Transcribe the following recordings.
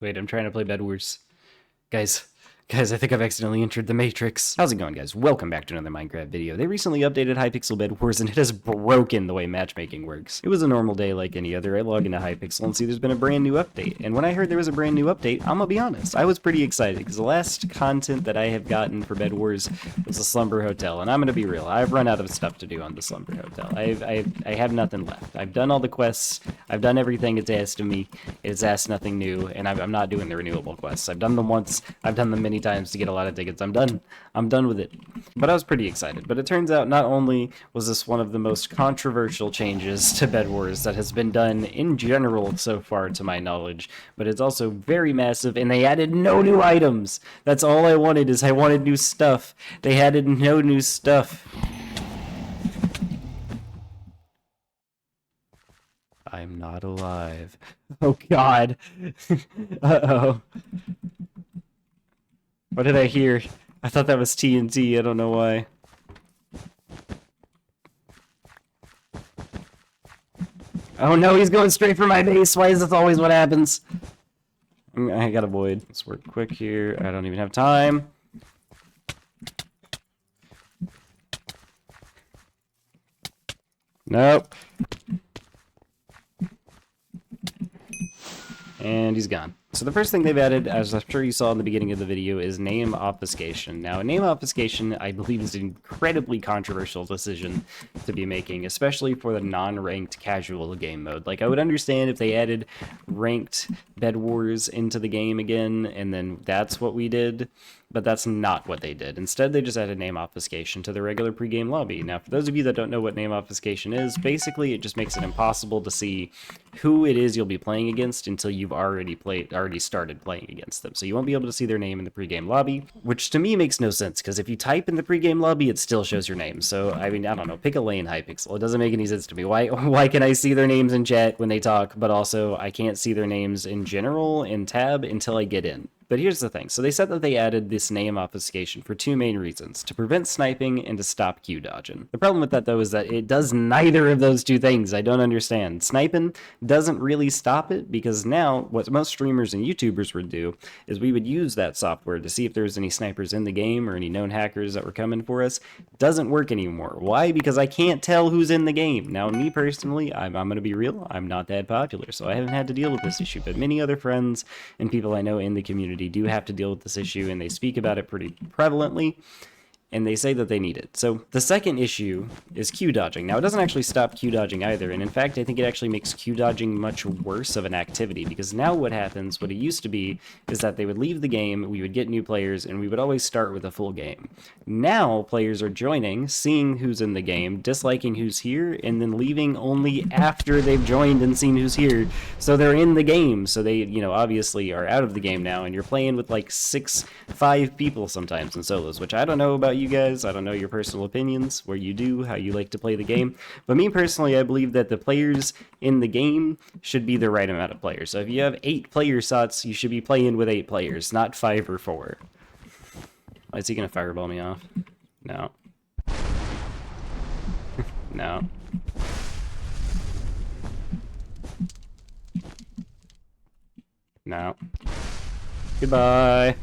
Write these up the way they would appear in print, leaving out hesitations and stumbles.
Wait, I'm trying to play Bedwars. Guys, I think I've accidentally entered the Matrix. How's it going, guys? Welcome back to another Minecraft video. They recently updated Hypixel Bedwars, and it has broken the way matchmaking works. It was a normal day like any other. I log into Hypixel and see there's been a brand new update. And when I heard there was a brand new update, I'm gonna be honest, I was pretty excited, because the last content that I have gotten for Bedwars was the Slumber Hotel. And I'm gonna be real, I've run out of stuff to do on the Slumber Hotel. I have nothing left. I've done all the quests, I've done everything it's asked of me, it's asked nothing new, and I'm not doing the renewable quests. I've done them once, I've done them many times to get a lot of tickets. I'm done with it. But I was pretty excited. But it turns out not only was this one of the most controversial changes to Bedwars that has been done in general so far to my knowledge, but it's also very massive, and they added no new items. That's all I wanted, is I wanted new stuff. They added no new stuff. I'm not alive. Oh god. Uh-oh. What did I hear? I thought that was TNT, I don't know why. Oh no, he's going straight for my base. Why is this always what happens? I gotta avoid. Let's work quick here. I don't even have time. Nope. And he's gone. So the first thing they've added, as I'm sure you saw in the beginning of the video, is name obfuscation. Now, name obfuscation, I believe, is an incredibly controversial decision to be making, especially for the non-ranked casual game mode. Like, I would understand if they added ranked Bedwars into the game again, and then that's what we did, but that's not what they did. Instead, they just added name obfuscation to the regular pregame lobby. Now, for those of you that don't know what name obfuscation is, basically it just makes it impossible to see who it is you'll be playing against until you've already started playing against them. So you won't be able to see their name in the pregame lobby, which to me makes no sense, because if you type in the pregame lobby, it still shows your name. So, I mean, I don't know, pick a lane, Hypixel. It doesn't make any sense to me. Why can I see their names in chat when they talk, but also I can't see their names in general in tab until I get in? But here's the thing. So they said that they added this name obfuscation for two main reasons: to prevent sniping and to stop Q dodging. The problem with that, though, is that it does neither of those two things. I don't understand. Sniping doesn't really stop it, because now what most streamers and YouTubers would do is we would use that software to see if there's any snipers in the game or any known hackers that were coming for us. It doesn't work anymore. Why? Because I can't tell who's in the game. Now, me personally, I'm going to be real, I'm not that popular, so I haven't had to deal with this issue, but many other friends and people I know in the community do have to deal with this issue, and they speak about it pretty prevalently, and they say that they need it. So the second issue is Q dodging. Now, it doesn't actually stop Q dodging either, and in fact, I think it actually makes Q dodging much worse of an activity, because now what happens, what it used to be, is that they would leave the game, we would get new players, and we would always start with a full game. Now, players are joining, seeing who's in the game, disliking who's here, and then leaving only after they've joined and seen who's here. So they're in the game, so they, you know, obviously are out of the game now, and you're playing with like 5 people sometimes in solos, which I don't know about you guys. I don't know your personal opinions, where you do, how you like to play the game. But me personally, I believe that the players in the game should be the right amount of players. So if you have 8 player slots, you should be playing with 8 players, not 5 or 4. Is he gonna fireball me off? No. No. No. Goodbye.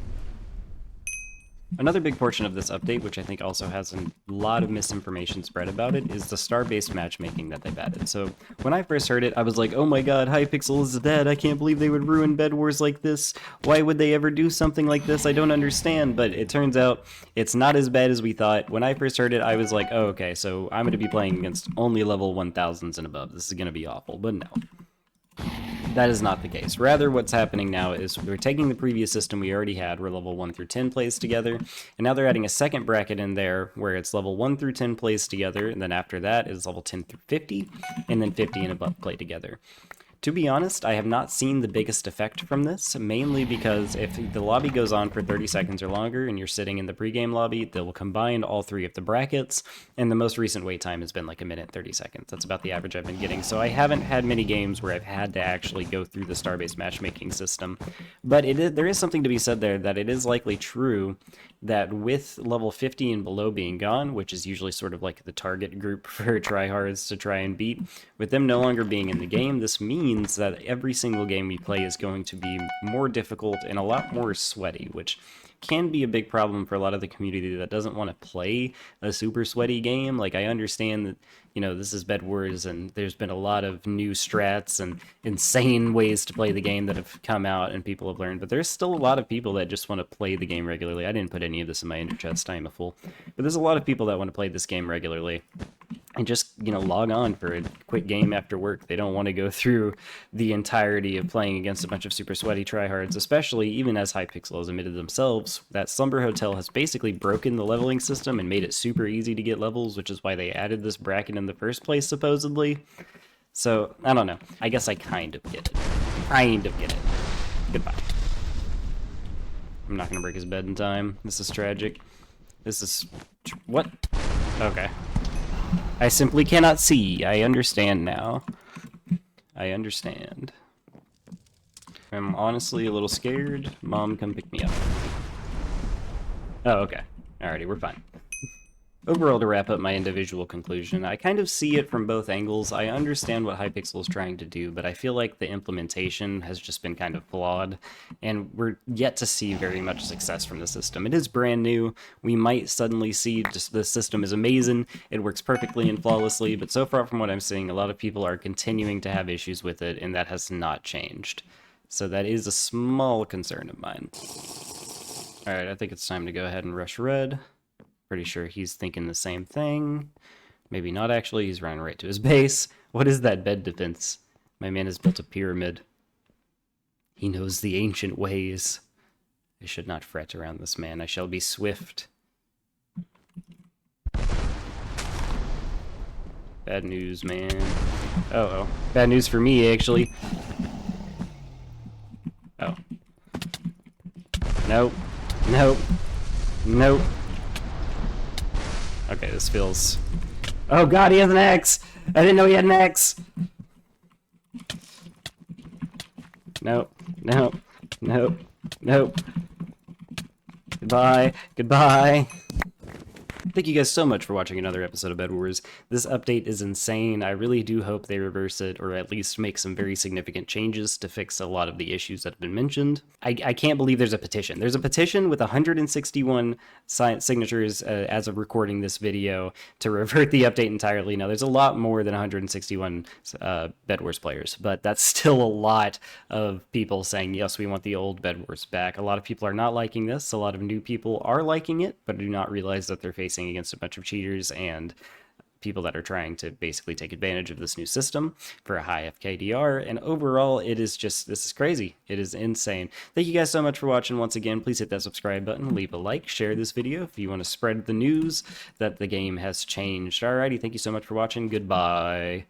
Another big portion of this update, which I think also has a lot of misinformation spread about it, is the star-based matchmaking that they've added. So when I first heard it, I was like, oh my god, Hypixel is dead. I can't believe they would ruin Bedwars like this. Why would they ever do something like this? I don't understand. But it turns out it's not as bad as we thought. When I first heard it, I was like, oh, okay, so I'm going to be playing against only level 1000s and above. This is going to be awful. But no. That is not the case. Rather, what's happening now is we're taking the previous system we already had, where level 1 through 10 plays together, and now they're adding a second bracket in there where it's level 1 through 10 plays together, and then after that is level 10 through 50, and then 50 and above play together. To be honest, I have not seen the biggest effect from this, mainly because if the lobby goes on for 30 seconds or longer and you're sitting in the pregame lobby, they will combine all 3 of the brackets, and the most recent wait time has been like 1 minute 30 seconds. That's about the average I've been getting, so I haven't had many games where I've had to actually go through the star-based matchmaking system. But there is something to be said there, that it is likely true that with level 50 and below being gone, which is usually sort of like the target group for tryhards to try and beat, with them no longer being in the game, this means means that every single game we play is going to be more difficult and a lot more sweaty, which can be a big problem for a lot of the community that doesn't want to play a super sweaty game. Like, I understand that, you know, this is Bedwars, and there's been a lot of new strats and insane ways to play the game that have come out and people have learned, but there's still a lot of people that just want to play the game regularly. I didn't put any of this in my intro chest, I am a fool. But there's a lot of people that want to play this game regularly and just, you know, log on for a quick game after work. They don't want to go through the entirety of playing against a bunch of super sweaty tryhards, especially, even as Hypixel has admitted themselves, that Slumber Hotel has basically broken the leveling system and made it super easy to get levels, which is why they added this bracket in the first place, supposedly. So, I don't know. I guess I kind of get it. Kind of get it. Goodbye. I'm not gonna break his bed in time. This is tragic. This is... what? Okay. I simply cannot see. I understand now. I understand. I'm honestly a little scared. Mom, come pick me up. Oh, okay. Alrighty, we're fine. Overall, to wrap up my individual conclusion, I kind of see it from both angles. I understand what Hypixel is trying to do, but I feel like the implementation has just been kind of flawed, and we're yet to see very much success from the system. It is brand new. We might suddenly see just the system is amazing, it works perfectly and flawlessly, but so far from what I'm seeing, a lot of people are continuing to have issues with it, and that has not changed. So that is a small concern of mine. Alright, I think it's time to go ahead and rush red. Pretty sure he's thinking the same thing. Maybe not actually, he's running right to his base. What is that bed defense? My man has built a pyramid. He knows the ancient ways. I should not fret around this man. I shall be swift. Bad news, man. Uh-oh. Bad news for me, actually. Oh. Nope. Nope. Nope. Okay, this feels... oh god, he has an axe! I didn't know he had an axe! Nope. Nope. Nope. Nope. Goodbye. Goodbye. Thank you guys so much for watching another episode of Bedwars. This update is insane. I really do hope they reverse it, or at least make some very significant changes to fix a lot of the issues that have been mentioned. I can't believe there's a petition. There's a petition with 161 signatures as of recording this video to revert the update entirely. Now, there's a lot more than 161 Bedwars players, but that's still a lot of people saying, yes, we want the old Bedwars back. A lot of people are not liking this. A lot of new people are liking it, but do not realize that they're facing against a bunch of cheaters and people that are trying to basically take advantage of this new system for a high FKDR, and overall it is just, this is crazy. It is insane. Thank you guys so much for watching. Once again, please hit that subscribe button, leave a like, share this video if you want to spread the news that the game has changed. Alrighty, thank you so much for watching. Goodbye.